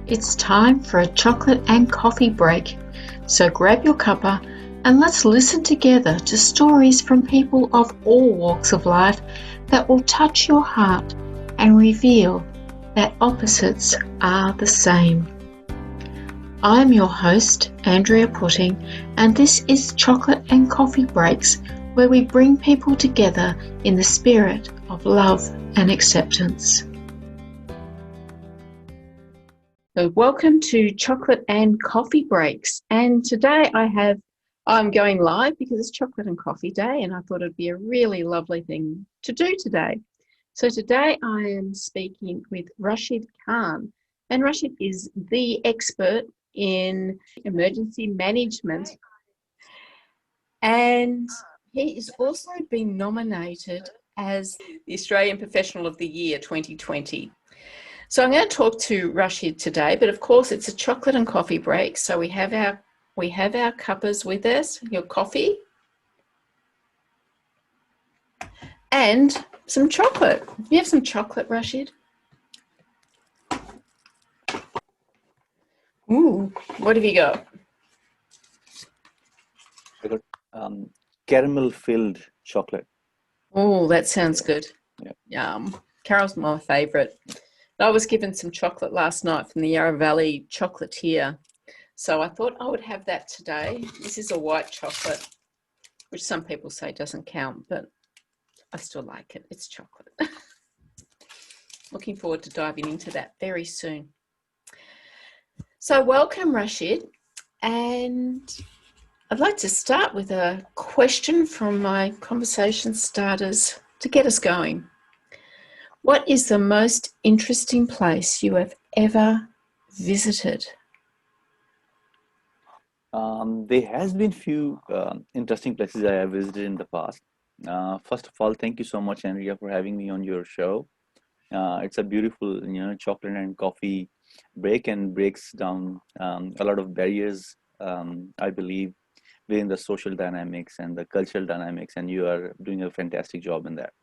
It's time for a chocolate and coffee break. So grab your cuppa and let's listen together to stories from people of all walks of life that will touch your heart and reveal that opposites are the same. I'm your host, Andrea Putting, and this is Chocolate and Coffee Breaks, where we bring people together in the spirit of love and acceptance. So welcome to Chocolate and Coffee Breaks. And today I'm going live because it's Chocolate and Coffee Day, and I thought it'd be a really lovely thing to do today. So today I am speaking with Rashid Kahn, and Rashid is the expert in emergency management, and he is also been nominated as the Australian Professional of the Year 2020. So I'm going to talk to Rashid today, but of course it's a chocolate and coffee break. So we have our cuppas with us, your coffee, and some chocolate. You have some chocolate, Rashid? Ooh, what have you got? I got caramel-filled chocolate. Oh, that sounds good. Yeah. Yum. Carol's my favourite. I was given some chocolate last night from the Yarra Valley chocolatier. So I thought I would have that today. This is a white chocolate, which some people say doesn't count, but I still like it. It's chocolate. Looking forward to diving into that very soon. So welcome, Rashid. And I'd like to start with a question from my conversation starters to get us going. What is the most interesting place you have ever visited? There has been few interesting places I have visited in the past. First of all, thank you so much, Andrea, for having me on your show. It's a beautiful, chocolate and coffee break and breaks down a lot of barriers, I believe, within the social dynamics and the cultural dynamics, and you are doing a fantastic job in that.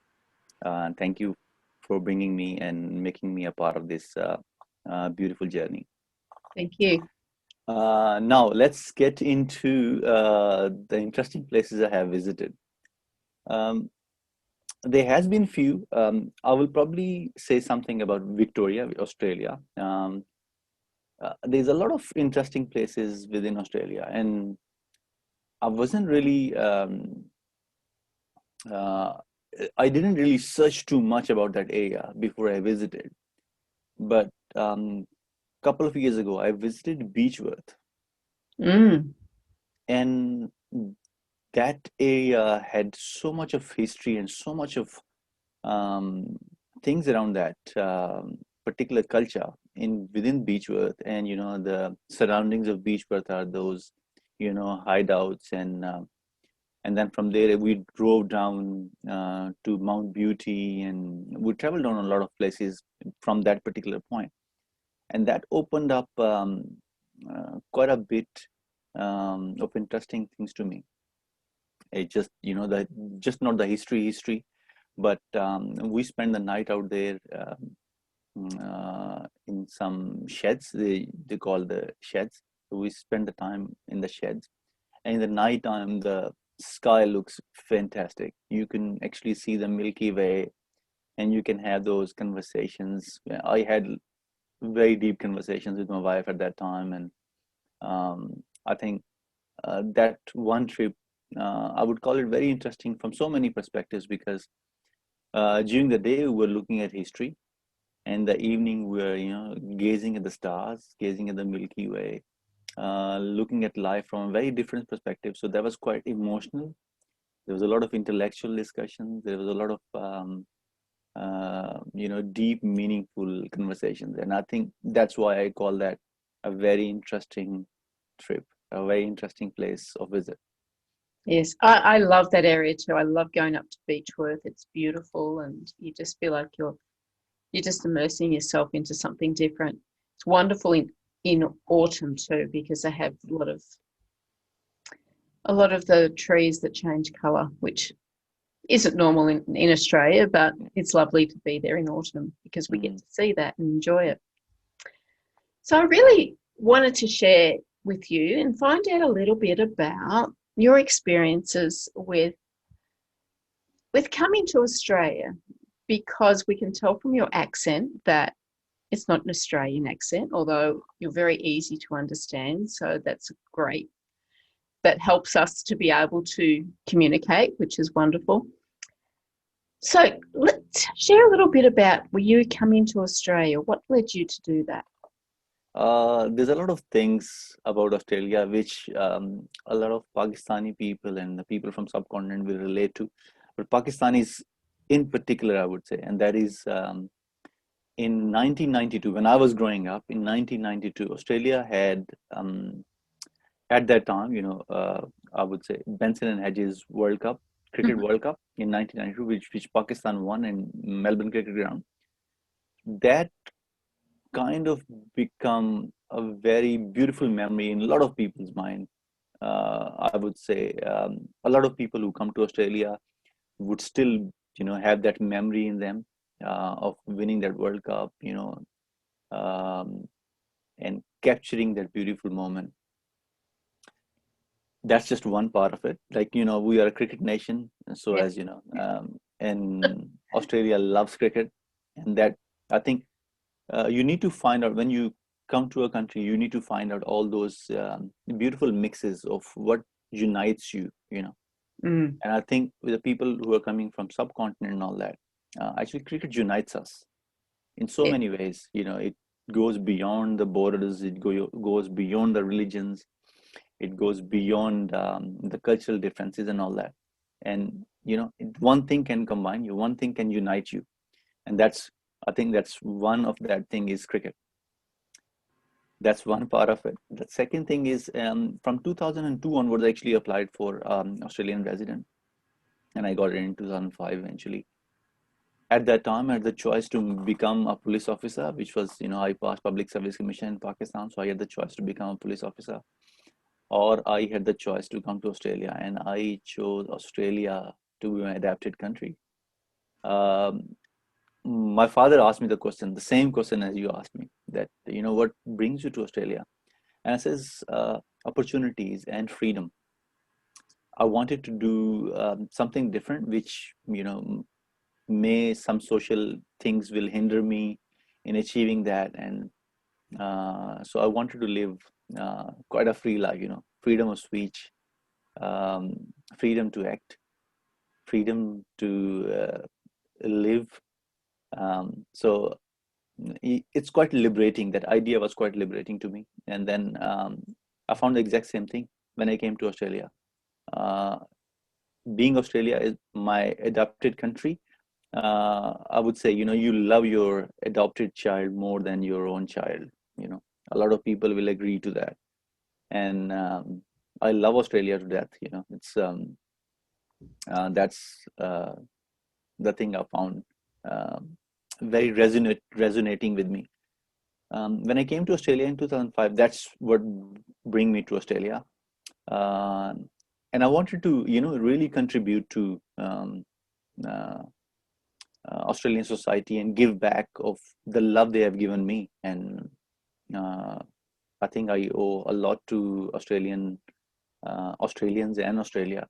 Thank you for bringing me and making me a part of this beautiful journey. Thank you. Now let's get into the interesting places I have visited. There has been few. I will probably say something about Victoria, Australia. There's a lot of interesting places within Australia, and I wasn't really. I didn't really search too much about that area before I visited, but couple of years ago, I visited Beechworth, and that area had so much of history and so much of things around that particular culture within Beechworth, and the surroundings of Beechworth are those hideouts, and then from there we drove down to Mount Beauty, and we traveled on a lot of places from that particular point, and that opened up quite a bit of interesting things to me. It just just not the history, but we spent the night out there in some sheds. They call the sheds. So we spent the time in the sheds, and in the night time the sky looks fantastic. You can actually see the Milky Way, and you can have those conversations. I had very deep conversations with my wife at that time, and I think that one trip, I would call it very interesting from so many perspectives, because during the day we were looking at history, and the evening we were gazing at the stars, gazing at the Milky Way, looking at life from a very different perspective. So that was quite emotional. There was a lot of intellectual discussions. There was a lot of deep, meaningful conversations, and I think that's why I call that a very interesting trip, a very interesting place of visit. Yes, I love that area too. I love going up to Beechworth. It's beautiful, and you just feel like you're just immersing yourself into something different. It's wonderful in autumn too, because they have a lot of the trees that change colour, which isn't normal in Australia, but it's lovely to be there in autumn because we get to see that and enjoy it. So I really wanted to share with you and find out a little bit about your experiences with coming to Australia, because we can tell from your accent that it's not an Australian accent, although you're very easy to understand. So that's great. That helps us to be able to communicate, which is wonderful. So let's share a little bit about you coming to Australia. What led you to do that? There's a lot of things about Australia which a lot of Pakistani people and the people from subcontinent will relate to, but Pakistanis in particular, I would say, and that is in 1992, when I was growing up, in 1992, Australia had at that time, I would say Benson and Hedges World Cup, Cricket Mhm. World Cup in 1992, which Pakistan won in Melbourne Cricket Ground. That kind of become a very beautiful memory in a lot of people's mind. I would say a lot of people who come to Australia would still, have that memory in them of winning that World Cup, um, and capturing that beautiful moment. That's just one part of it. Like, we are a cricket nation, so Yeah. as you know, and Australia loves cricket, and that I think you need to find out when you come to a country, you need to find out all those beautiful mixes of what unites you. Mm. And I think with the people who are coming from subcontinent and all that, actually cricket unites us in so Yeah. many ways. It goes beyond the borders, goes beyond the religions, it goes beyond the cultural differences and all that. And one thing can combine you, one thing can unite you, and I think that's one of that thing is cricket. That's one part of it. The second thing is from 2002 onwards, I actually applied for Australian resident, and I got it in 2005 eventually. At that time, I had the choice to become a police officer, which was, I passed public service commission in Pakistan, so I had the choice to become a police officer, or I had the choice to come to Australia, and I chose Australia to be my adapted country. Um, my father asked me the same question as you asked me, that, what brings you to Australia? And it says opportunities and freedom. I wanted to do something different, which, may some social things will hinder me in achieving that. And so I wanted to live quite a free life, freedom of speech, um, freedom to act, freedom to live. So it's quite liberating. That idea was quite liberating to me. And then I found the exact same thing when I came to Australia. Uh, Being Australia is my adopted country, I would say, you love your adopted child more than your own child. You know, a lot of people will agree to that. And I love Australia to death. It's that's the thing I found very resonating with me. When I came to Australia in 2005, that's what bring me to Australia. Uh, and I wanted to, really contribute to uh, Australian society and give back of the love they have given me. And uh, I think I owe a lot to Australians and Australia,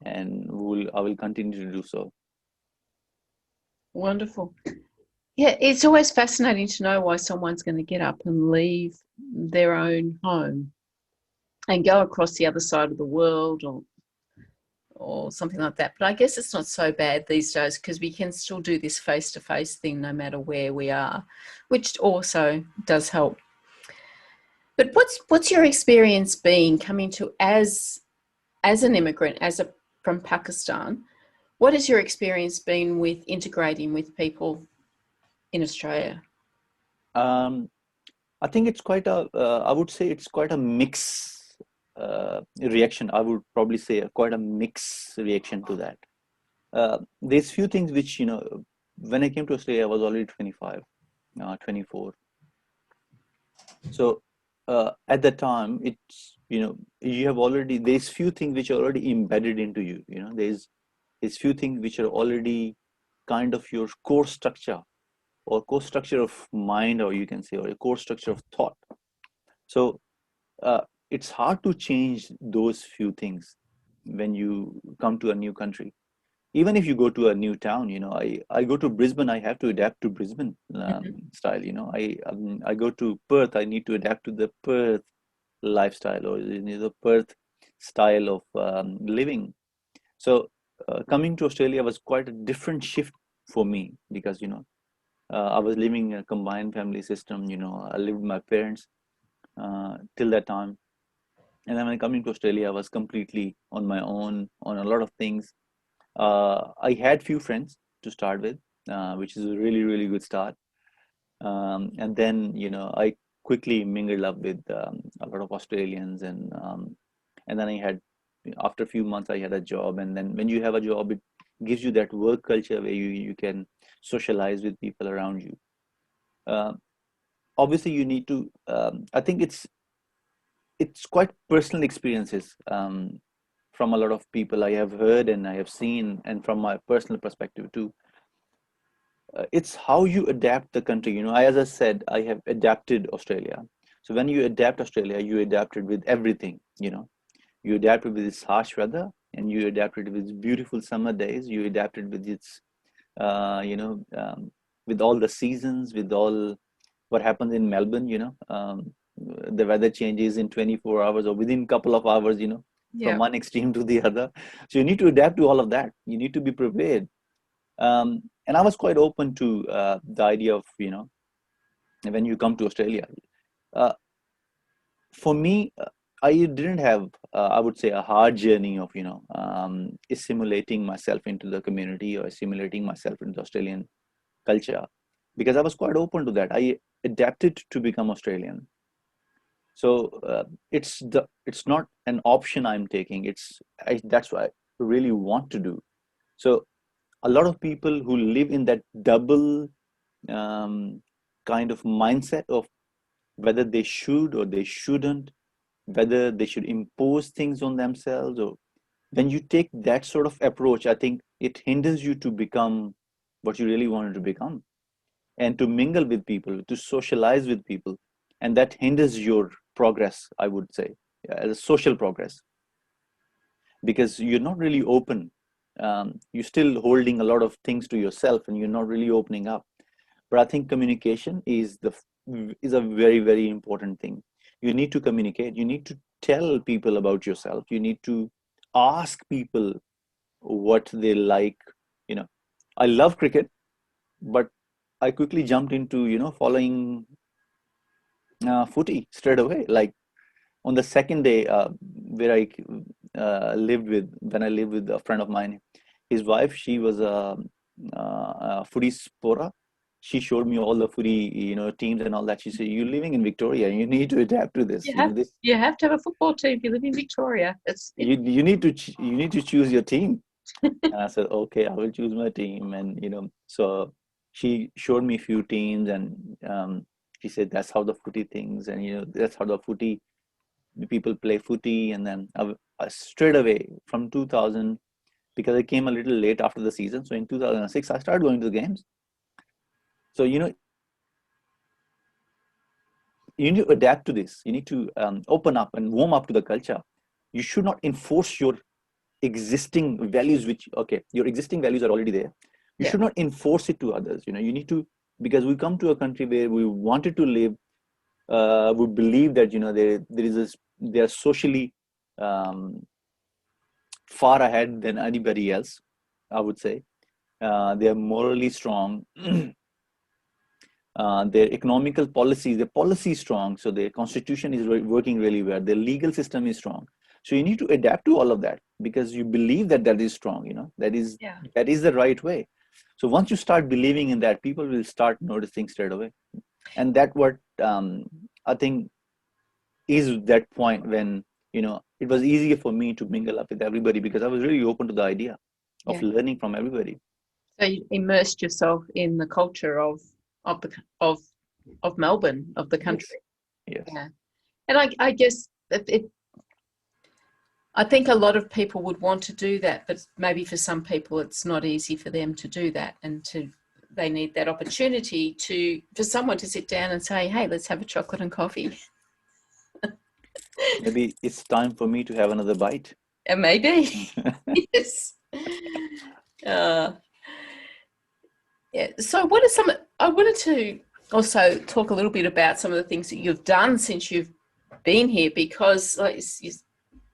and I will continue to do so. Wonderful. Yeah, it's always fascinating to know why someone's going to get up and leave their own home and go across the other side of the world, or something like that. But I guess it's not so bad these days, because we can still do this face-to-face thing no matter where we are, which also does help. But what's your experience been coming to as an immigrant, from Pakistan? What has your experience been with integrating with people in Australia? Um, I think it's quite I would say it's quite a mix reaction. I would probably say quite a mix reaction to that. There's few things which, when I came to Australia, I was already 25, 24. So at that time, it's, you have already, there's few things which are already embedded into you. There's few things which are already kind of your core structure, or core structure of mind, or you can say, or a core structure of thought. So it's hard to change those few things when you come to a new country. Even if you go to a new town, I go to Brisbane, I have to adapt to Brisbane Mhm. style. I go to Perth, I need to adapt to the Perth lifestyle, or the Perth style of living. So coming to Australia was quite a different shift for me, because I was living in a combined family system. I lived with my parents till that time, and then when coming to Australia, I was completely on my own on a lot of things. I had few friends to start with, which is a really, really good start. And then, I quickly mingled up with a lot of Australians, and then after a few months, I had a job. And then when you have a job, it gives you that work culture where you can socialize with people around you. Uh, Obviously, you need to. I think it's quite personal experiences from a lot of people I have heard and I have seen, and from my personal perspective too. It's how you adapt the country. As I said, I have adapted Australia. So when you adapt Australia, you adapted with everything. You adapted with its harsh weather, and you adapted with its beautiful summer days. You adapted with its, with all the seasons, with all what happens in Melbourne. The weather changes in 24 hours or within a couple of hours. From Yeah. one extreme to the other. So you need to adapt to all of that. You need to be prepared. And I was quite open to the idea of, when you come to Australia. Uh, for me, I didn't have, I would say, a hard journey of, assimilating myself into the community or assimilating myself into Australian culture, because I was quite open to that. I adapted to become Australian. So it's not an option I'm taking. That's what I really want to do. So a lot of people who live in that double um, kind of mindset of whether they should or they shouldn't, whether they should impose things on themselves, or when you take that sort of approach, I think it hinders you to become what you really wanted to become, and to mingle with people, to socialize with people, and that hinders your progress, I would say, social progress, because you're not really open. You're still holding a lot of things to yourself, and you're not really opening up. But I think communication is a very, very important thing. You need to communicate. You need to tell people about yourself. You need to ask people what they like. You know, I love cricket, but I quickly jumped into following footy straight away. Like on the second day, where I lived with when I lived with a friend of mine, his wife, she was a footy supporter. She showed me all the footy, teams and all that. She said, "You're living in Victoria. You need to adapt to this. You have This you have to have a football team if you live in Victoria. you need to choose your team." And I said, "Okay, I will choose my team." And so she showed me a few teams, and she said, "That's how the footy things, and that's how the footy people play footy." And then I straight away from 2000, because I came a little late after the season. So in 2006, I started going to the games. So you need to adapt to this. You need to open up and warm up to the culture. You should not enforce your existing values, which your existing values are already there. You Yeah. should not enforce it to others. You need to, because we come to a country where we wanted to live. We believe that they are socially um, far ahead than anybody else, I would say. They are morally strong. Their economical policies, their policy is strong, so their constitution is working really well. Their legal system is strong. So you need to adapt to all of that, because you believe that that is strong. Yeah. That is the right way. So once you start believing in that, people will start noticing straight away, and that what I think is that point when it was easier for me to mingle up with everybody, because I was really open to the idea of Yeah. learning from everybody. So you immersed yourself in the culture of the of Melbourne, of the Yes, country. yes. Yeah. And I guess that I think a lot of people would want to do that, but maybe for some people it's not easy for them to do that, and they need that opportunity for someone to sit down and say, "Hey, let's have a chocolate and coffee." Maybe it's time for me to have another bite. And maybe. Yes. Uh, yeah. So what are some, I wanted to also talk a little bit about some of the things that you've done since you've been here, because like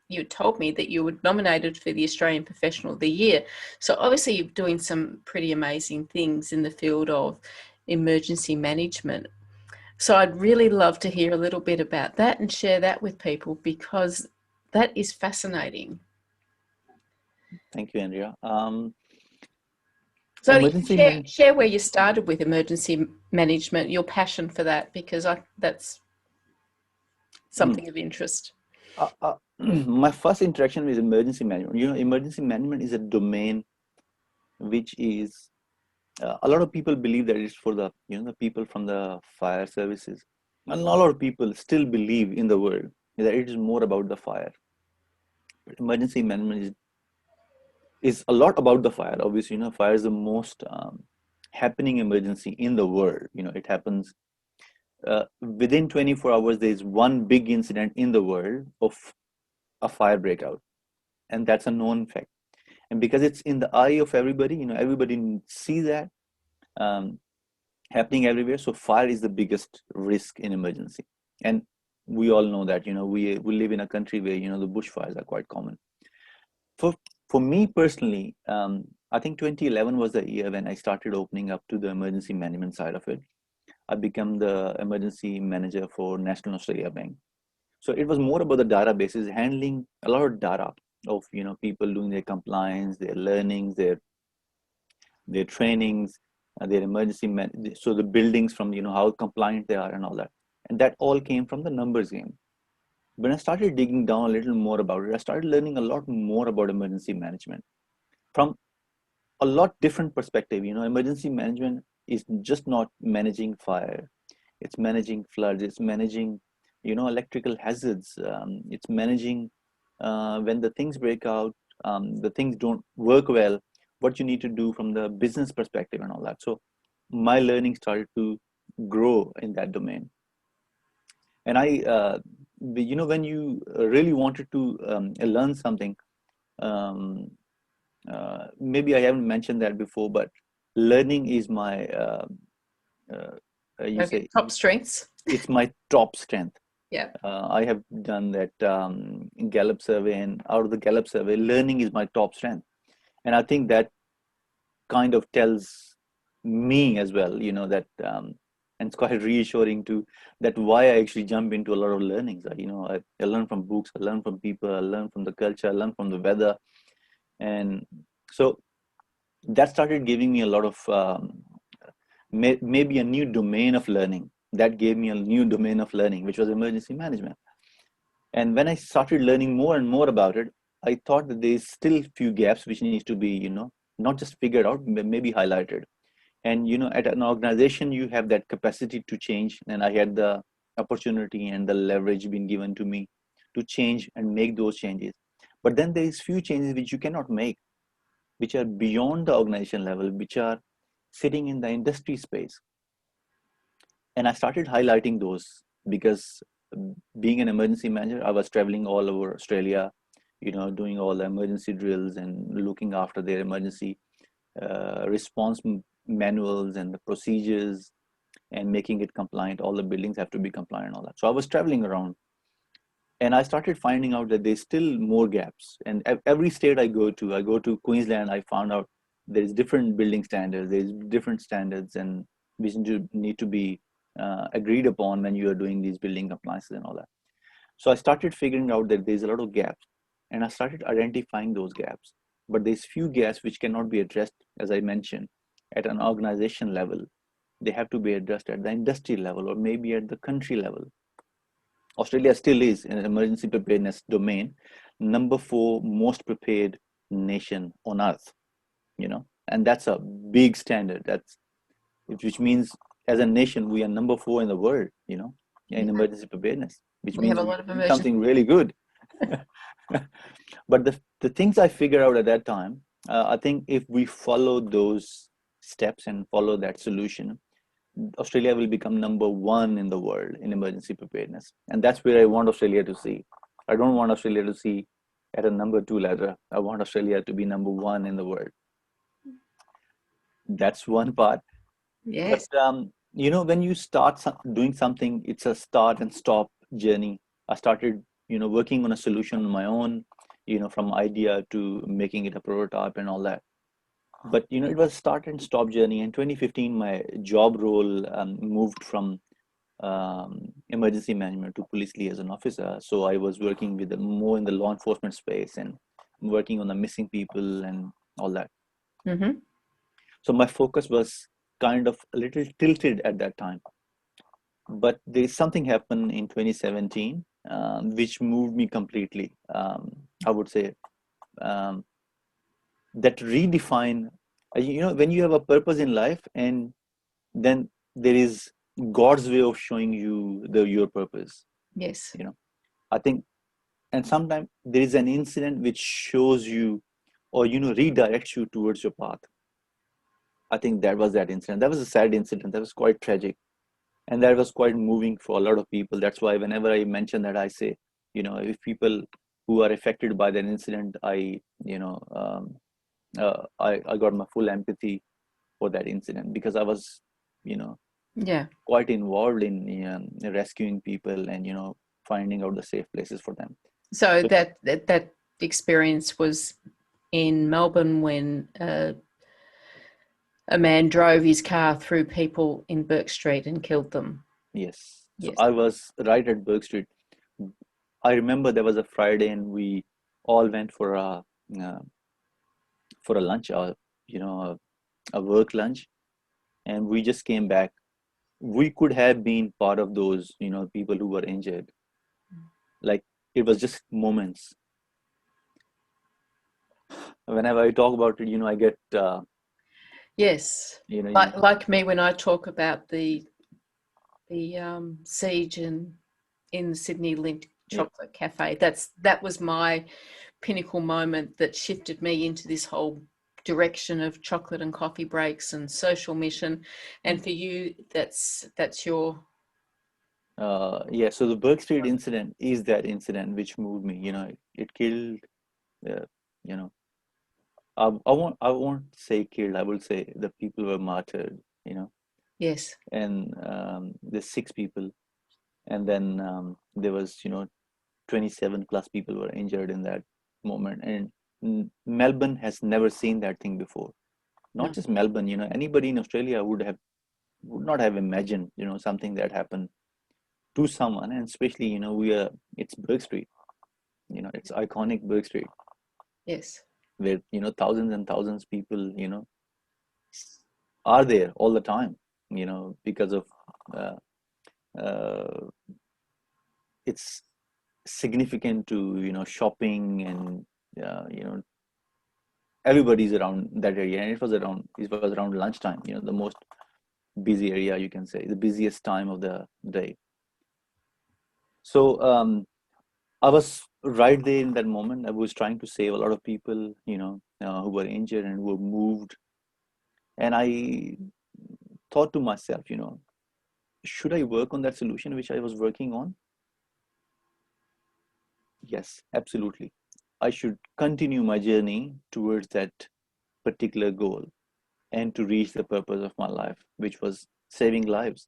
you told me that you were nominated for the Australian Professional of the Year. So obviously you're doing some pretty amazing things in the field of emergency management. So I'd really love to hear a little bit about that and share that with people, because that is fascinating. Thank you, Andrea. So you can Emergency man. share where you started with emergency management, your passion for that, because that's Hmm. something of interest. My first interaction with emergency management. Emergency management is a domain which is a lot of people believe that it's for the people from the fire services. And a lot of people still believe in the world that it is more about the fire. But emergency management is a lot about the fire. Obviously, fire is the most happening emergency in the world. It happens within 24 hours. There is one big incident in the world of a fire breakout, and that's a known fact. And because it's in the eye of everybody, everybody sees that um, happening everywhere. So fire is the biggest risk in emergency, and we all know that. We live in a country where the bushfires are quite common. For for me personally, I think 2011 was the year when I started opening up to the emergency management side of it. I became the emergency manager for National Australia Bank. So it was more about the databases, handling a lot of data of people doing their compliance, their learnings, their trainings, their so the buildings from how compliant they are and all that. And that all came from the numbers game. When I started digging down a little more about it, I started learning a lot more about emergency management from a lot different perspective. Emergency management is just not managing fire. It's managing floods. It's managing, electrical hazards. It's managing when the things break out, the things don't work well, what you need to do from the business perspective and all that. So my learning started to grow in that domain. And when you really wanted to learn something, um, maybe I haven't mentioned that before, but learning is my uh, you Okay, say top strengths. it's my top strength. Yeah. I have done that Gallup survey, and out of the Gallup survey, learning is my top strength. And I think that kind of tells me as well, that, and it's quite reassuring to that why I actually jump into a lot of learnings. I learn from books, I learn from people, I learn from the culture, I learn from the weather. And so that started giving me a lot of maybe a new domain of learning. That gave me a new domain of learning, which was emergency management. And when I started learning more and more about it, I thought that there's still few gaps which needs to be, not just figured out, but maybe highlighted. And at an organization, you have that capacity to change, and I had the opportunity and the leverage being given to me to change and make those changes. But then there is few changes which you cannot make, which are beyond the organization level, which are sitting in the industry space. And I started highlighting those because being an emergency manager, I was traveling all over Australia, doing all the emergency drills and looking after their emergency response manuals and the procedures and making it compliant. All the buildings have to be compliant and all that. So I was traveling around, and I started finding out that there's still more gaps. And every state I go to Queensland, I found out there's different building standards, there's different standards, and which need to be agreed upon when you are doing these building compliances and all that. So I started figuring out that there's a lot of gaps, and I started identifying those gaps. But there's few gaps which cannot be addressed, as I mentioned, at an organization level. They have to be addressed at the industry level or maybe at the country level. Australia still is in an emergency preparedness domain, number 4 most prepared nation on earth, and that's a big standard. Which means as a nation, we are number 4 in the world, in Yeah. emergency preparedness, which We have means a we lot are of doing emergency. something really good. But the things I figured out at that time, I think if we follow those steps and follow that solution, Australia will become number one in the world in emergency preparedness. And that's where I want Australia to see. I don't want Australia to see at a number two ladder. I want Australia to be number one in the world. That's one part. But Yes. when you start doing something, it's a start and stop journey. I started, working on a solution on my own, from idea to making it a prototype and all that. But it was start and stop journey. In 2015, my job role moved from emergency management to police liaison officer. So I was working with more in the law enforcement space and working on the missing people and all that. Mm-hmm. So my focus was kind of a little tilted at that time. But there's something happened in 2017 which moved me completely. I would say um, that redefine. When you have a purpose in life, and then there is God's way of showing you your purpose. Yes. I think, and sometimes there is an incident which shows you, or redirects you towards your path. I think that was that incident. That was a sad incident. That was quite tragic, and that was quite moving for a lot of people. That's why whenever I mention that, I say, if people who are affected by that incident, I got my full empathy for that incident, because I was, Yeah. quite involved in rescuing people and finding out the safe places for them. So So that experience was in Melbourne when a man drove his car through people in Bourke Street and killed them. yes, so Yes. I was right at Bourke Street. I remember there was a Friday, and we all went uh, for a lunch, a work lunch, and we just came back. We could have been part of those, people who were injured. Like, it was just moments. Whenever I talk about it, I get, Yes. you know, you, Like me when I talk about the siege in the Sydney Lint yeah, Chocolate Cafe. That was my pinnacle moment that shifted me into this whole direction of chocolate and coffee breaks and social mission. And for you, that's your yeah. So the Bourke Street incident is that incident which moved me. It killed, uh, you know, I won't say killed. I will say the people were martyred. yes. And there's 6 people, and then there was 27 plus people were injured in that moment. And Melbourne has never seen that thing before. Not No. just Melbourne, anybody in Australia would not have imagined something that happened to someone. And especially it's Bourke Street, it's iconic Bourke Street, Yes. where thousands and thousands people are there all the time, because of uh, uh, it's significant to shopping, and everybody's around that area. And it was around lunchtime, the most busy area, you can say, the busiest time of the day. So I was right there in that moment. I was trying to save a lot of people, who were injured and who were moved. And I thought to myself, should I work on that solution which I was working on? Yes, absolutely. I should continue my journey towards that particular goal, and to reach the purpose of my life, which was saving lives.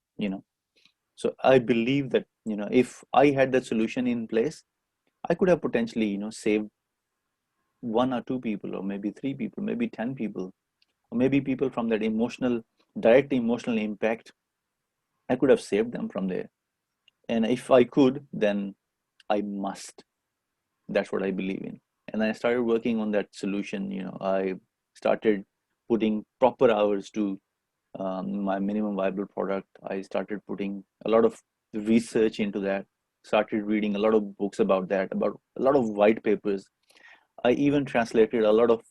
So I believe that, if I had that solution in place, I could have potentially, saved 1 or 2 people, or maybe 3 people, maybe 10 people, or maybe people from that direct emotional impact. I could have saved them from there. And if I could, then I must. That's what I believe in. And I started working on that solution. I started putting proper hours to my minimum viable product. I started putting a lot of research into that, started reading a lot of books about that, about a lot of white papers. I even translated a lot of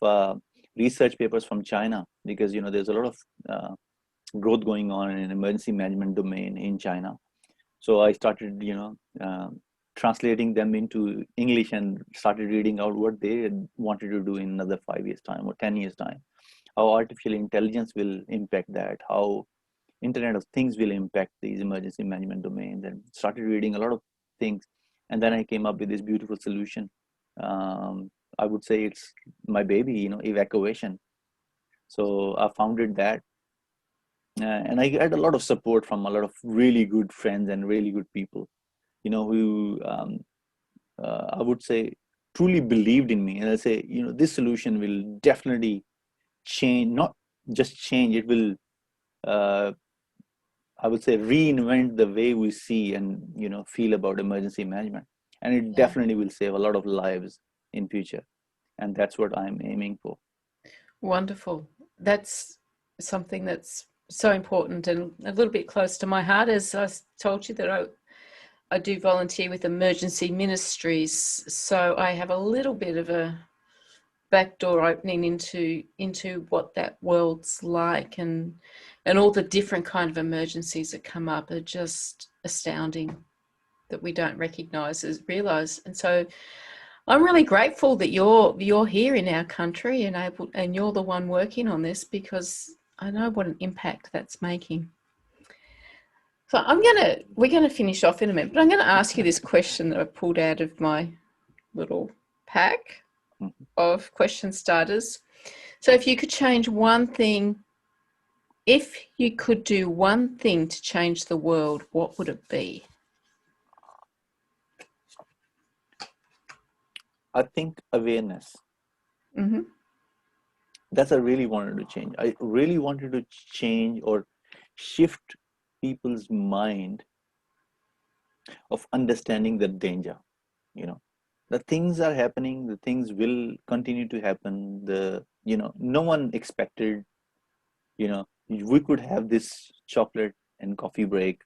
research papers from China, because there's a lot of uh, growth going on in emergency management domain in China. So I started translating them into English, and started reading out what they wanted to do in another 5 years time or 10 years time, how artificial intelligence will impact that, how Internet of Things will impact these emergency management domains, and started reading a lot of things. And then I came up with this beautiful solution. I would say it's my baby, evacuation. So I founded that, and I had a lot of support from a lot of really good friends and really good people, who I would say truly believed in me. And I say, this solution will definitely change, not just change, it will, uh, I would say, reinvent the way we see and, feel about emergency management. And it Yeah. definitely will save a lot of lives in future. And that's what I'm aiming for. Wonderful. That's something that's so important and a little bit close to my heart. As I told you that I do volunteer with emergency ministries, so I have a little bit of a backdoor opening into what that world's like, and all the different kind of emergencies that come up are just astounding that we don't realize. And so I'm really grateful that you're here in our country and you're the one working on this, because I know what an impact that's making. So we're gonna finish off in a minute, but I'm gonna ask you this question that I pulled out of my little pack of question starters. So if you could do one thing to change the world, what would it be? I think awareness. Mm-hmm. That's I really wanted to change. I really wanted to change or shift people's mind of understanding the danger. The things are happening, the things will continue to happen. No one expected, we could have this chocolate and coffee break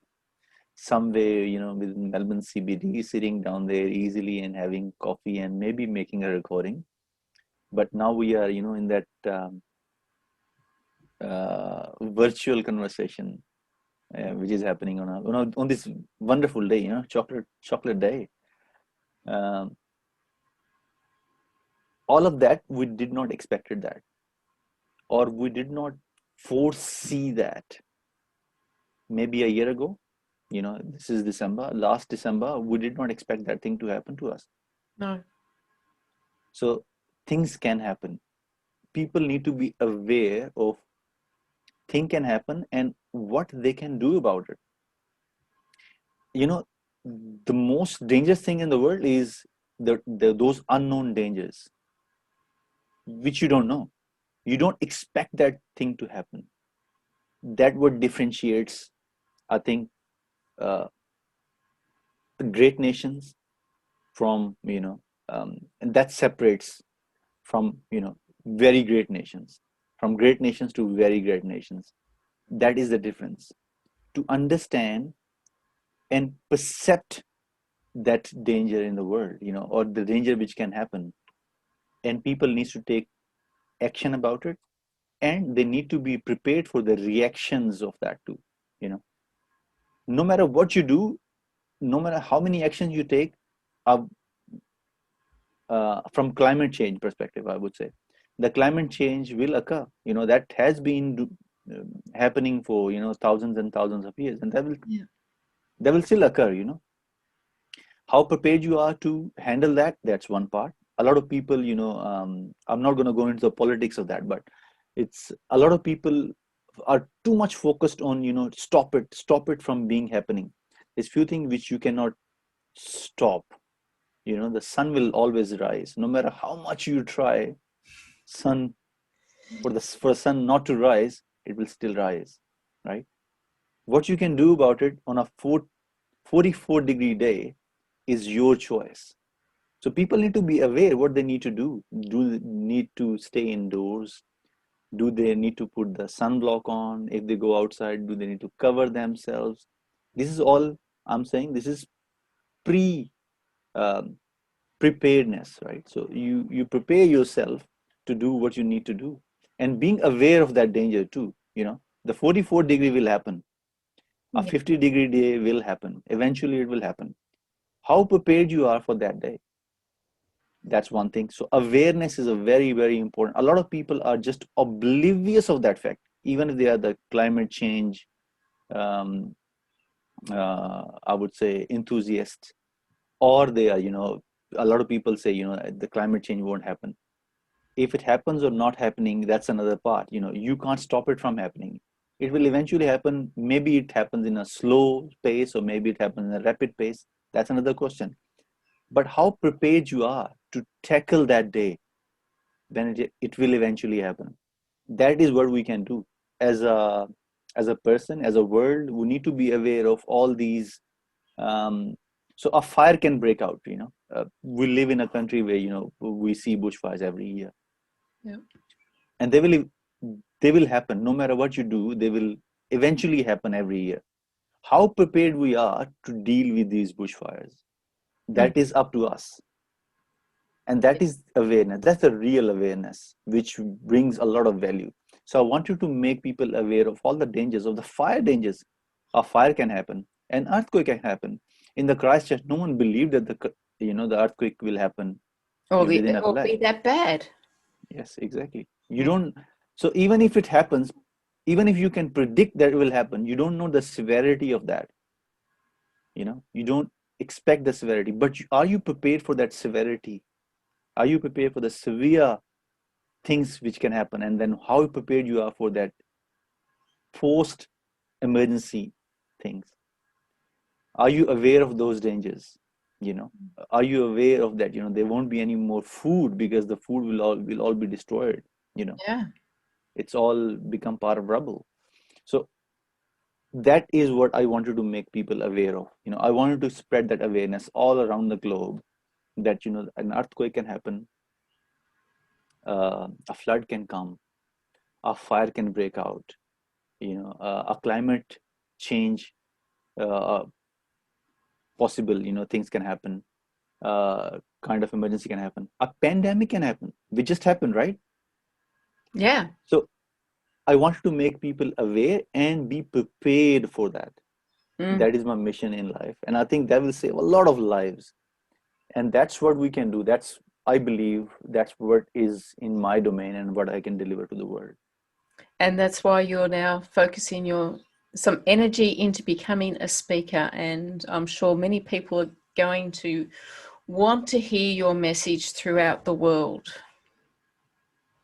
somewhere, with Melbourne CBD, sitting down there easily and having coffee and maybe making a recording. But now we are, in that virtual conversation, which is happening on this wonderful day, chocolate day. Um, all of that, we did not expected that, or we did not foresee that. Maybe a year ago, this is last December, we did not expect that thing to happen to us. No. So things can happen. People need to be aware of thing can happen and what they can do about it. The most dangerous thing in the world is those unknown dangers, which you don't know. You don't expect that thing to happen. That what differentiates, I think, uh, great nations from, and that separates from, very great nations, from great nations to very great nations. That is the difference. To understand and percept that danger in the world, or the danger which can happen, and people needs to take action about it, and they need to be prepared for the reactions of that too. No matter what you do, no matter how many actions you take, uh, from climate change perspective, I would say the climate change will occur. That has been happening for thousands and thousands of years, and that will still occur. How prepared you are to handle that, that's one part. A lot of people, I'm not going to go into the politics of that, but it's a lot of people are too much focused on stop it from being happening. There's few things which you cannot stop. The sun will always rise no matter how much you try. Sun for the sun not to rise, it will still rise, right? What you can do about it on a 44-degree day is your choice. So people need to be aware what they need to do. Do they need to stay indoors? Do they need to put the sunblock on? If they go outside, do they need to cover themselves? This is all I'm saying. This is pre um, preparedness, right? So you prepare yourself to do what you need to do, and being aware of that danger too. The 44-degree will happen. A 50-degree day will happen. Eventually, it will happen. How prepared you are for that day? That's one thing. So awareness is a very, very important. A lot of people are just oblivious of that fact, even if they are the climate change um, I would say, enthusiasts, or they are, a lot of people say, the climate change won't happen. If it happens or not happening, that's another part. You can't stop it from happening. It will eventually happen. Maybe it happens in a slow pace, or maybe it happens in a rapid pace. That's another question. But how prepared you are to tackle that day when it will eventually happen. That is what we can do as a person, as a world. We need to be aware of all these. So a fire can break out. We live in a country where we see bushfires every year, Yeah. and they will happen no matter what you do. They will eventually happen every year. How prepared we are to deal with these bushfires, Mm. that is up to us. And that is awareness. That's a real awareness, which brings a lot of value. So I want you to make people aware of all the dangers, of the fire dangers. A fire can happen, an earthquake can happen. In the Christchurch, no one believed that the earthquake will happen Or within a flat. be that bad. Yes, exactly. You don't. So even if it happens, even if you can predict that it will happen, you don't know the severity of that. You don't expect the severity, but are you prepared for that severity? Are you prepared for the severe things which can happen, and then how prepared you are for that post emergency things? Are you aware of those dangers? Are you aware of that? There won't be any more food because the food will all be destroyed. Yeah. It's all become part of rubble. So that is what I wanted to make people aware of. I wanted to spread that awareness all around the globe, that an earthquake can happen, a flood can come, a fire can break out, a climate change uh, possible, things can happen, kind of emergency can happen, a pandemic can happen, which just happened, right? Yeah. So I wanted to make people aware and be prepared for that. That is my mission in life, and I think that will save a lot of lives. And that's what we can do. I believe that's what is in my domain and what I can deliver to the world. And that's why you're now focusing some energy into becoming a speaker. And I'm sure many people are going to want to hear your message throughout the world.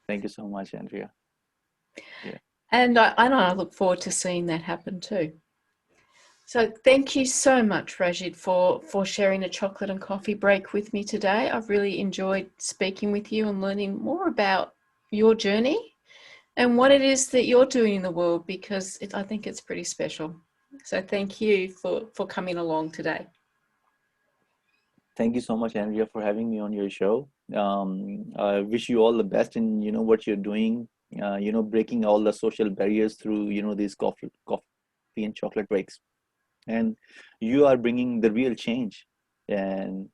Thank you so much, Andrea. Yeah. And I look forward to seeing that happen too. So thank you so much, Rashid, for sharing a chocolate and coffee break with me today. I've really enjoyed speaking with you and learning more about your journey and what it is that you're doing in the world, because I think it's pretty special. So thank you for coming along today. Thank you so much, Andrea, for having me on your show. I wish you all the best in what you're doing. Breaking all the social barriers through these coffee and chocolate breaks, and you are bringing the real change. And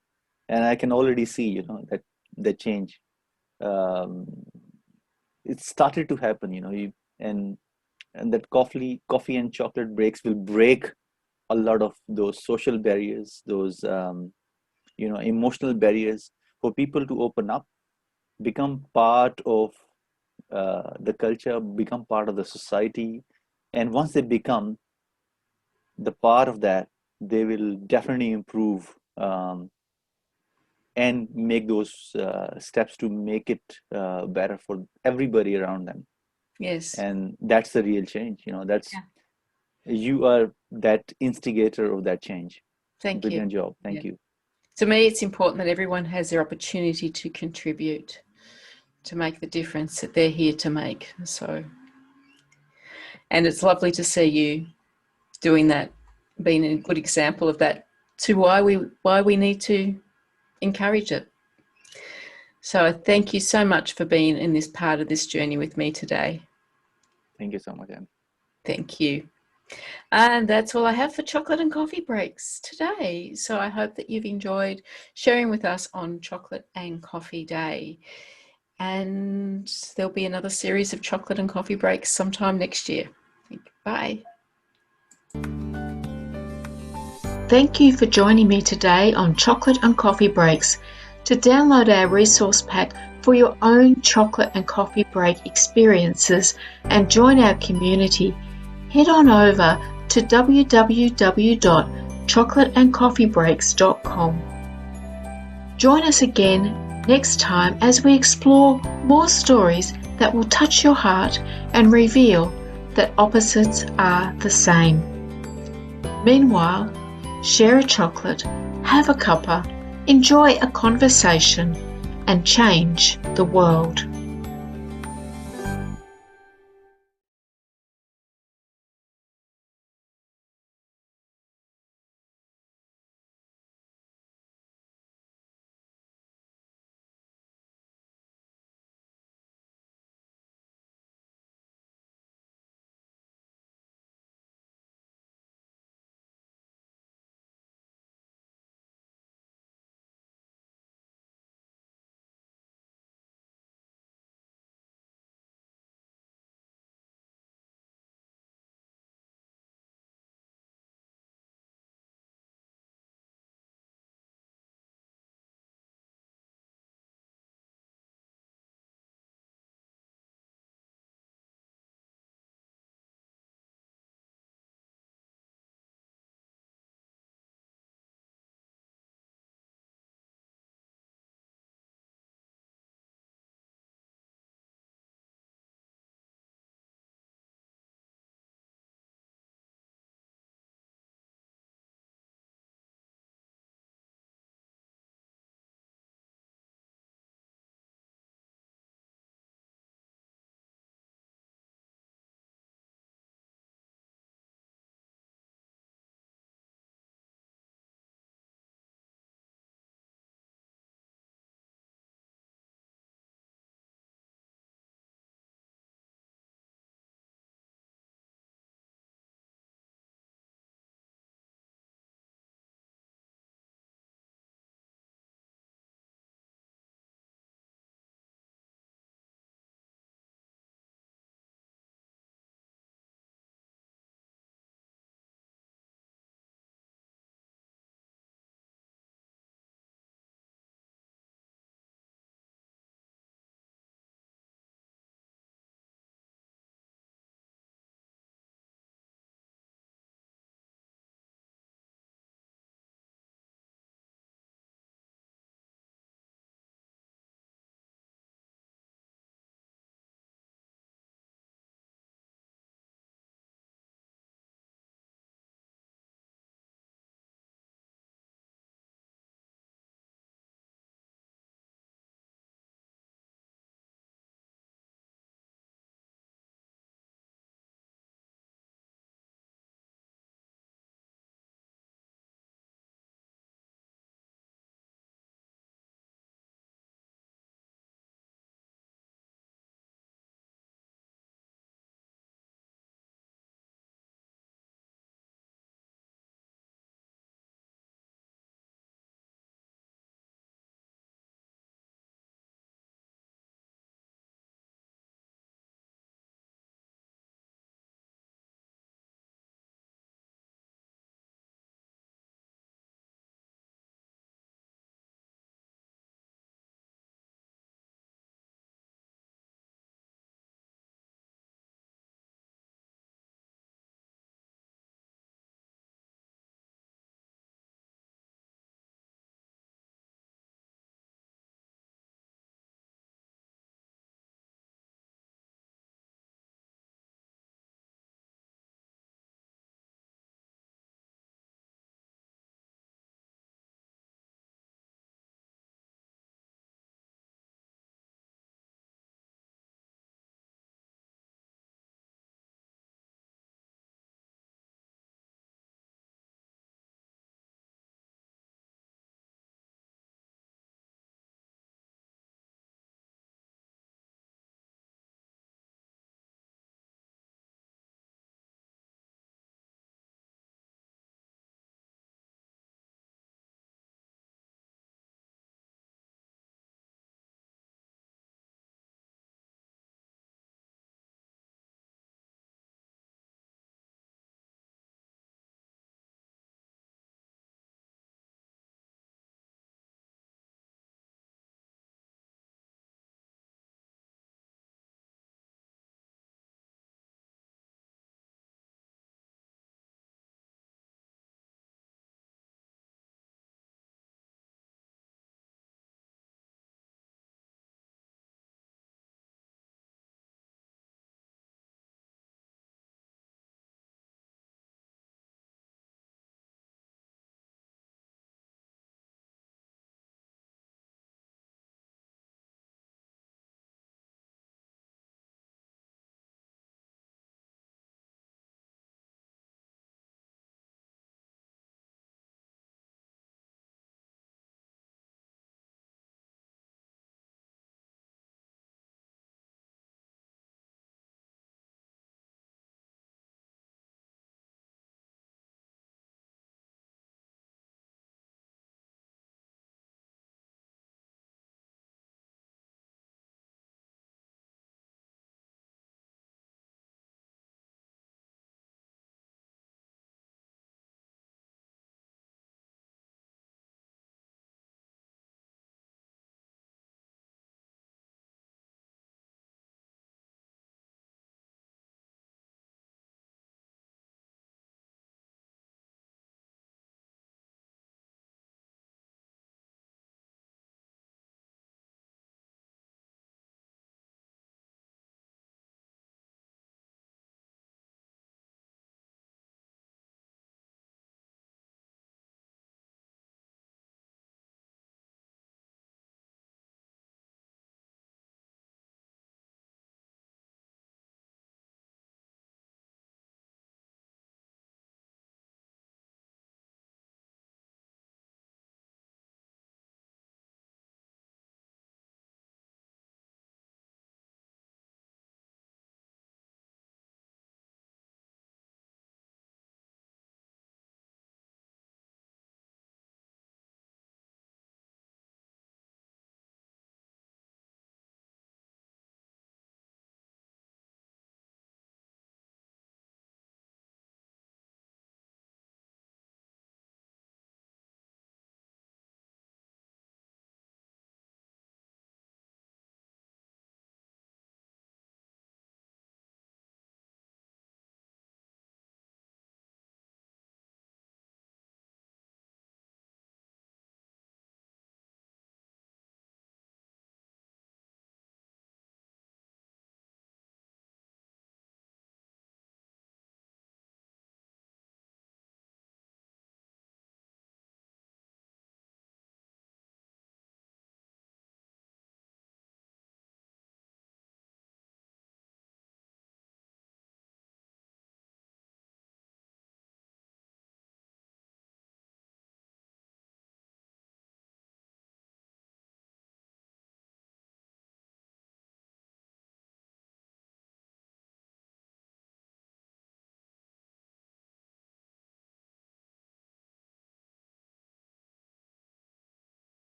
I can already see that the change. Um, it started to happen. And that coffee and chocolate breaks will break a lot of those social barriers, those emotional barriers, for people to open up, become part of the culture, become part of the society. And once they become the part of that, they will definitely improve, and make those steps to make it better for everybody around them. Yes. And that's the real change. You are that instigator of that change. Thank you. Brilliant job. Thank you. To me, it's important that everyone has their opportunity to contribute, to make the difference that they're here to make. So, and it's lovely to see you doing that, being a good example of that, to why we need to encourage it. So thank you so much for being in this part of this journey with me today. Thank you so much, Anne. Thank you. And that's all I have for chocolate and coffee breaks today. So I hope that you've enjoyed sharing with us on Chocolate and Coffee Day. And there'll be another series of chocolate and coffee breaks sometime next year. Bye. Thank you for joining me today on Chocolate and Coffee Breaks. To download our resource pack for your own chocolate and coffee break experiences and join our community, head on over to www.chocolateandcoffeebreaks.com. Join us again next time as we explore more stories that will touch your heart and reveal that opposites are the same. Meanwhile, share a chocolate, have a cuppa, enjoy a conversation, and change the world.